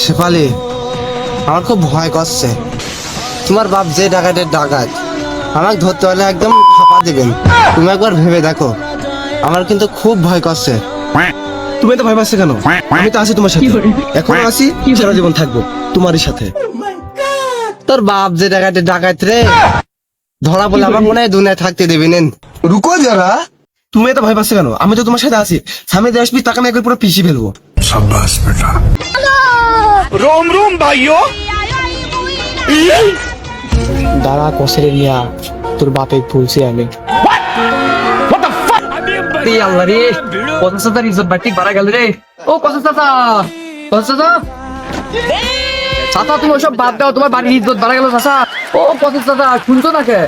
শেফালি, আমার খুব ভয় করছে। তোমার বাপ যে ডাকাতের ডাকাত, আমাকে ধরতে হলে একদম ফাঁপা দিবেন। তুমি একবার ভেবে দেখো, আমার কিন্তু খুব ভয় করছে। তুমি তো ভয় পাচ্ছ কেন? আমি তো আছি তোমার সাথে, এখনো আছি, সারা জীবন থাকবো তোমারই সাথে। তোর বাপ যে ডাকাতের ডাকাত রে, ধরা বলে আমার মনে হয় দুনিয়ায় থাকতে দেবে নেন। রুকো যারা, তুমি তো ভয় পাচ্ছ কেন? আমি তো তোমার সাথে আছি। সামনে দিয়ে আসবি, তাকে আমি একবার পুরো পিছিয়ে ফেলবো। शाबाश बेटा। रोम रोम भाइयों। দাঁড়া কসরে নিয়া, তোর বাপে ভুলছি আমি। আল্লাহ রে, কত সাতার ইজ্জত বাড়তি বাড়া গেল রে। ও কত চাচা, কত চাচা, চাচা তুমি ওসব বাদ দাও, তোমার বাড়ির ইজ্জত বাড়া গেল চাচা। ও কত চাচা, শুনছো না কে?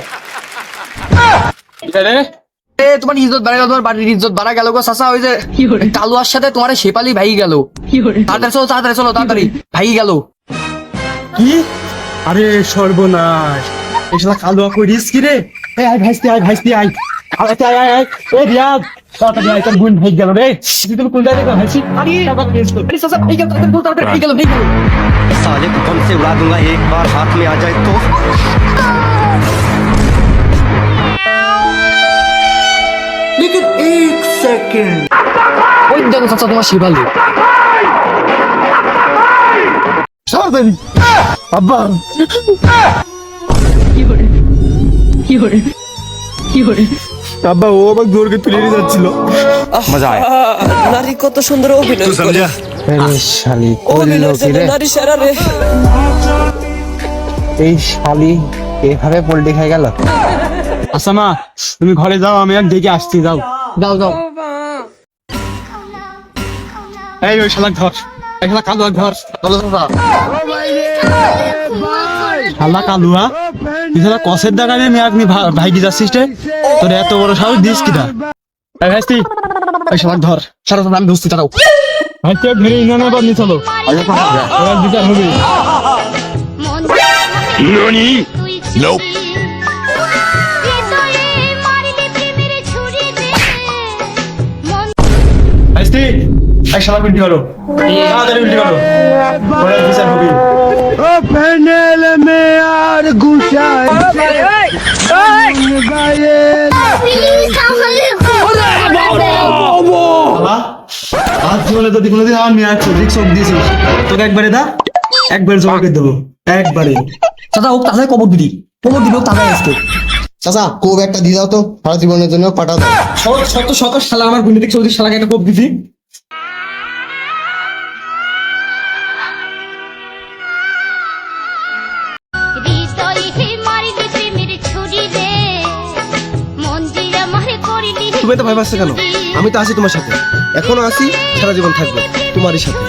তোমার ইজ্জত বাড়া গেল, তোমার বাড়ির ইজ্জত বাড়া গেল গো চাচা। ওই যে কালুয়ার সাথে তোমার শেফালি ভাই গেল। তাড়াতাড়ি চলো, তাড়াতাড়ি চলো, তাড়াতাড়ি ভাই গেল। কি? আরে সর্বনাশ, এই শালা কালুয়া কই রিস্কি রে। এই আয় ভাইস্তি, আয় ভাইস্তি, আয় আয় আয় আয়। এই রিয়াদ, তাড়াতাড়ি আয়, তোর বোন ভাই গেল রে। তুমি কোন জায়গায় ভাইছি? আরে চাচা ভাই গেল, তাড়াতাড়ি ভাই গেল, ভাই গেল। साले को बम से उड़ा दूंगा एक बार हाथ में आ जाए तो। ওই দেখো চাচা তোমার শেফালি। তাড়াতাড়ি আব্বা। আব্বা, ও আমাকে দৌড়কে তুলে নিয়ে যাচ্ছিল। मजा आया। নারী কত সুন্দর অভিনয় तू করে। समझा? শালি অভিনয়ের জন্য নারী সেরা রে। এই শালি এভাবে পোল্ট্রি খাই গেল। আচ্ছা মা, তুমি ঘরে যাও, আমি এক দেখে আসছি। যাও যাও যাও। এই ওই শালাক ধর, এই শালা কালুয়া ধর। চলো চাচা। শালা কালুয়া, তুই শালা কসের দাগা নিয়ে মেয়াক নিয়ে ভাইকে যাচ্ছিস রে। তোর এত বড় সাহস দিস কিনা? এই ভাইস্তি, এই শালাক ধর। সারা চাচা আমি ধরছি, দাঁড়াও। ভাইস্তি ধরে ইনানা বাদ চলো, ওরা বিচার হবে। नोनी। Nope. ভাইস্তি, এই শালা উল্টি করো, তাড়াতাড়ি উল্টি করো, ওরা বিচার হবে। আজ জীবনে যদি কোনোদিন আমার মেয়ে রিক্স দিয়েছিস, তোকে একবারে দা, একবার জমা করে দেবো, একবারে। চাচা হোক তাহলে কবর দিবি, কবর দিবি হোক তাহলে আজকে। চাচা কোব একটা দিয়ে দাও তো, সারা জীবনের জন্য পাঠা দাও। শত শত শালা আমার গুন্ডি চৌধুরী শালাকে একটা কোপ দিবি। তুমি তো ভয় পাচ্ছ কেন? আমি তো আছি তোমার সাথে, এখনো আছি, সারা জীবন থাকবো তোমারই সাথে।